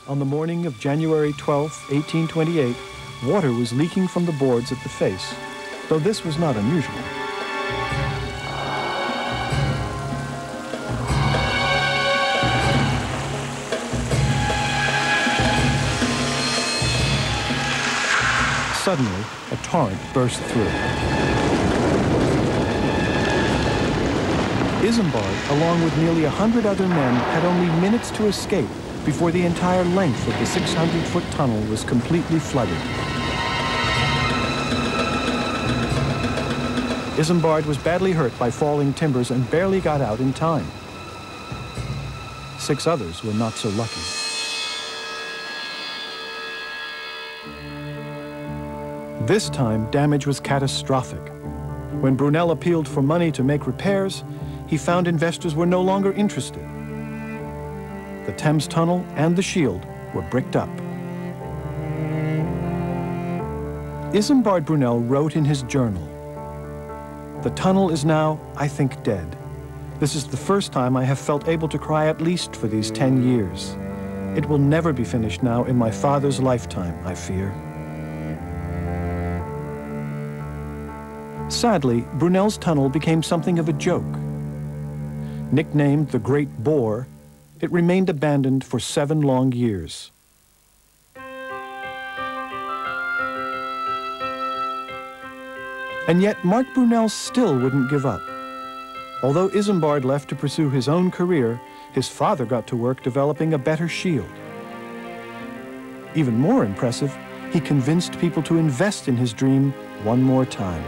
On the morning of January 12, 1828, water was leaking from the boards at the face, though this was not unusual. Suddenly, a torrent burst through. Isambard, along with nearly 100 other men, had only minutes to escape before the entire length of the 600-foot tunnel was completely flooded. Isambard was badly hurt by falling timbers and barely got out in time. 6 others were not so lucky. This time, damage was catastrophic. When Brunel appealed for money to make repairs, he found investors were no longer interested. The Thames Tunnel and the shield were bricked up. Isambard Brunel wrote in his journal, "The tunnel is now, I think, dead. This is the first time I have felt able to cry at least for these 10 years. It will never be finished now in my father's lifetime, I fear." Sadly, Brunel's tunnel became something of a joke. Nicknamed the Great Bore, it remained abandoned for 7 long years. And yet, Mark Brunel still wouldn't give up. Although Isambard left to pursue his own career, his father got to work developing a better shield. Even more impressive, he convinced people to invest in his dream one more time.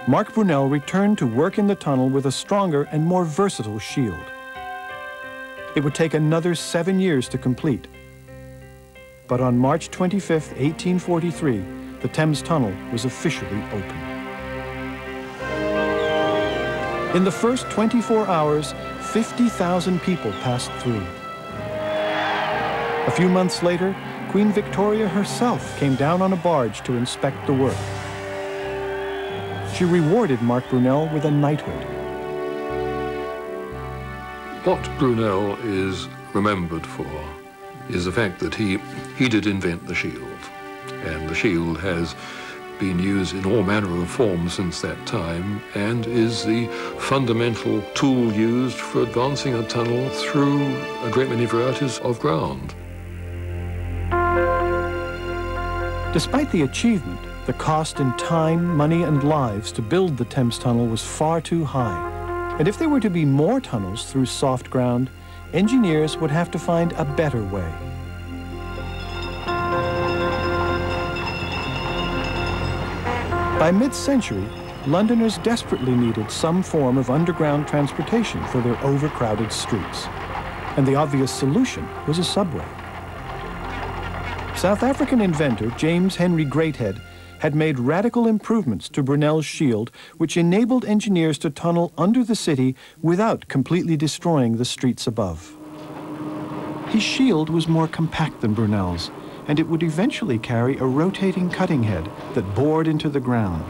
Mark Brunel returned to work in the tunnel with a stronger and more versatile shield. It would take another 7 years to complete. But on March 25, 1843, the Thames Tunnel was officially open. In the first 24 hours, 50,000 people passed through. A few months later, Queen Victoria herself came down on a barge to inspect the work. She rewarded Mark Brunel with a knighthood. What Brunel is remembered for is the fact that he did invent the shield. And the shield has been used in all manner of forms since that time and is the fundamental tool used for advancing a tunnel through a great many varieties of ground. Despite the achievement, the cost in time, money, and lives to build the Thames Tunnel was far too high. And if there were to be more tunnels through soft ground, engineers would have to find a better way. By mid-century, Londoners desperately needed some form of underground transportation for their overcrowded streets. And the obvious solution was a subway. South African inventor James Henry Greathead had made radical improvements to Brunel's shield, which enabled engineers to tunnel under the city without completely destroying the streets above. His shield was more compact than Brunel's, and it would eventually carry a rotating cutting head that bored into the ground.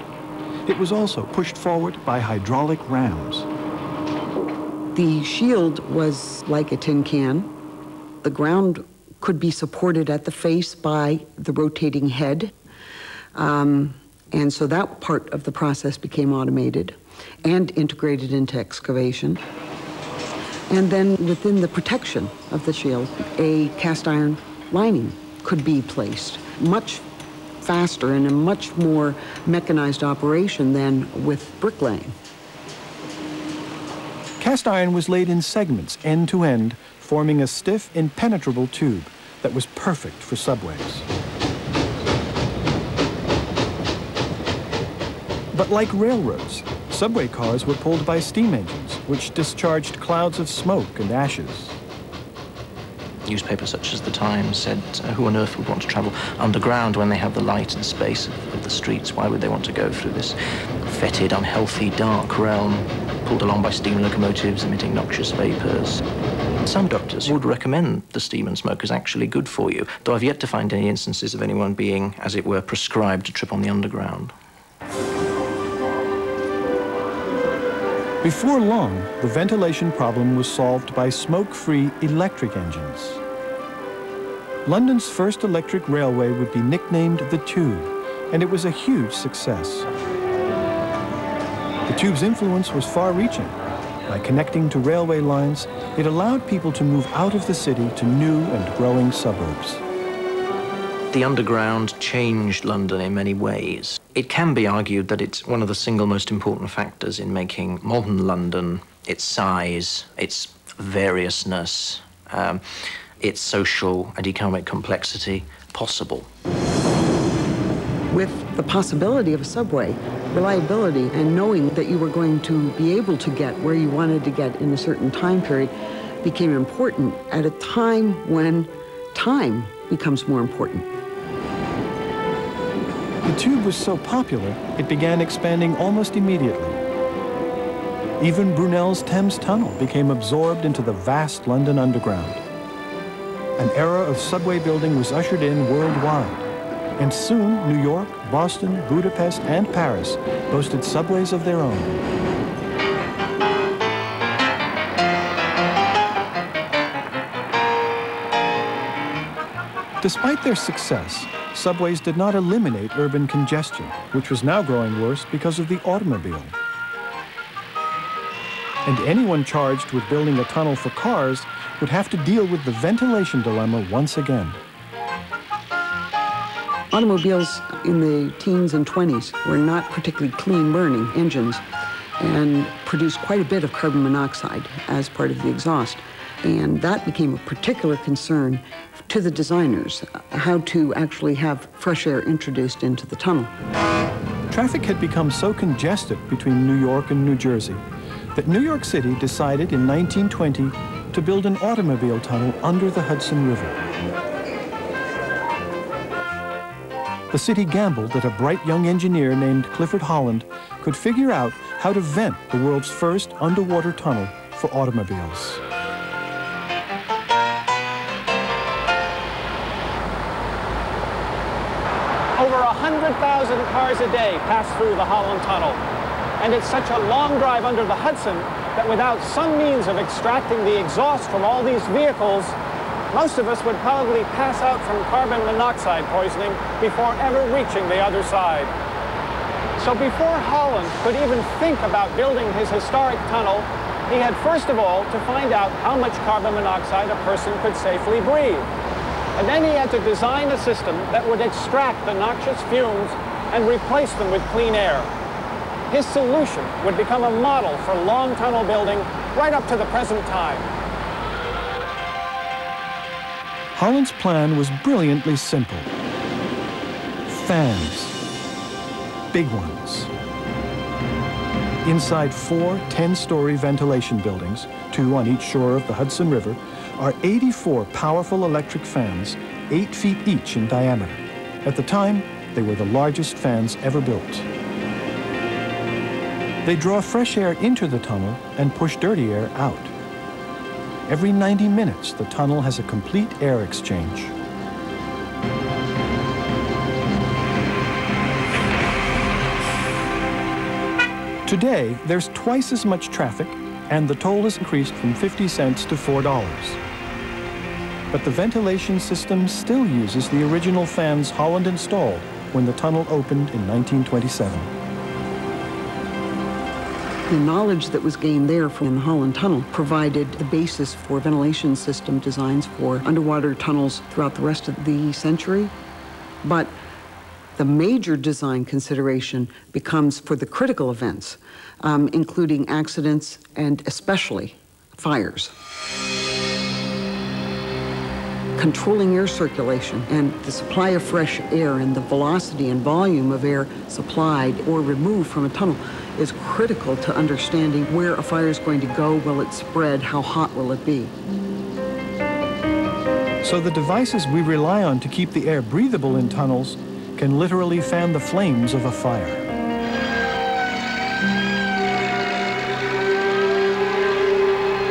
It was also pushed forward by hydraulic rams. The shield was like a tin can. The ground could be supported at the face by the rotating head. And so that part of the process became automated and integrated into excavation. And then within the protection of the shield, a cast iron lining could be placed, much faster and a much more mechanized operation than with bricklaying. Cast iron was laid in segments, end to end, forming a stiff, impenetrable tube that was perfect for subways. But like railroads, subway cars were pulled by steam engines, which discharged clouds of smoke and ashes. Newspapers such as the Times said, who on earth would want to travel underground when they have the light and space of the streets? Why would they want to go through this fetid, unhealthy, dark realm, pulled along by steam locomotives emitting noxious vapors? Some doctors would recommend the steam and smoke as actually good for you, though I've yet to find any instances of anyone being, as it were, prescribed a trip on the underground. Before long, the ventilation problem was solved by smoke-free electric engines. London's first electric railway would be nicknamed the Tube, and it was a huge success. The Tube's influence was far-reaching. By connecting to railway lines, it allowed people to move out of the city to new and growing suburbs. The Underground changed London in many ways. It can be argued that it's one of the single most important factors in making modern London, its size, its variousness, its social and economic complexity, possible. With the possibility of a subway, reliability and knowing that you were going to be able to get where you wanted to get in a certain time period became important at a time when time becomes more important. The Tube was so popular, it began expanding almost immediately. Even Brunel's Thames Tunnel became absorbed into the vast London Underground. An era of subway building was ushered in worldwide, and soon New York, Boston, Budapest, and Paris boasted subways of their own. Despite their success, subways did not eliminate urban congestion, which was now growing worse because of the automobile. And anyone charged with building a tunnel for cars would have to deal with the ventilation dilemma once again. Automobiles in the teens and 20s were not particularly clean-burning engines and produced quite a bit of carbon monoxide as part of the exhaust. And that became a particular concern to the designers, how to actually have fresh air introduced into the tunnel. Traffic had become so congested between New York and New Jersey that New York City decided in 1920 to build an automobile tunnel under the Hudson River. The city gambled that a bright young engineer named Clifford Holland could figure out how to vent the world's first underwater tunnel for automobiles. Over 100,000 cars a day pass through the Holland Tunnel. And it's such a long drive under the Hudson that without some means of extracting the exhaust from all these vehicles, most of us would probably pass out from carbon monoxide poisoning before ever reaching the other side. So before Holland could even think about building his historic tunnel, he had first of all to find out how much carbon monoxide a person could safely breathe. And then he had to design a system that would extract the noxious fumes and replace them with clean air. His solution would become a model for long tunnel building right up to the present time. Holland's plan was brilliantly simple. Fans. Big ones. Inside 4 10-story ventilation buildings, 2 on each shore of the Hudson River, are 84 powerful electric fans, 8 feet each in diameter. At the time, they were the largest fans ever built. They draw fresh air into the tunnel and push dirty air out. Every 90 minutes, the tunnel has a complete air exchange. Today, there's twice as much traffic, and the toll has increased from 50 cents to $4. But the ventilation system still uses the original fans Holland installed when the tunnel opened in 1927. The knowledge that was gained there from the Holland Tunnel provided the basis for ventilation system designs for underwater tunnels throughout the rest of the century. But the major design consideration becomes for the critical events, including accidents and especially fires. Controlling air circulation and the supply of fresh air and the velocity and volume of air supplied or removed from a tunnel is critical to understanding where a fire is going to go, will it spread, how hot will it be. So the devices we rely on to keep the air breathable in tunnels can literally fan the flames of a fire.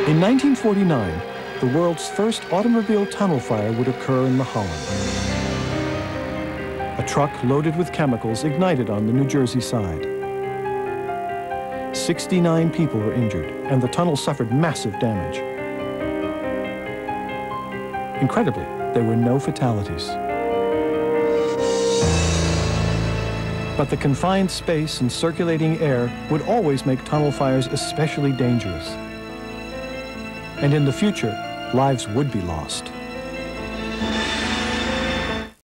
In 1949, the world's first automobile tunnel fire would occur in the Holland. A truck loaded with chemicals ignited on the New Jersey side. 69 people were injured, and the tunnel suffered massive damage. Incredibly, there were no fatalities. But the confined space and circulating air would always make tunnel fires especially dangerous. And in the future, lives would be lost.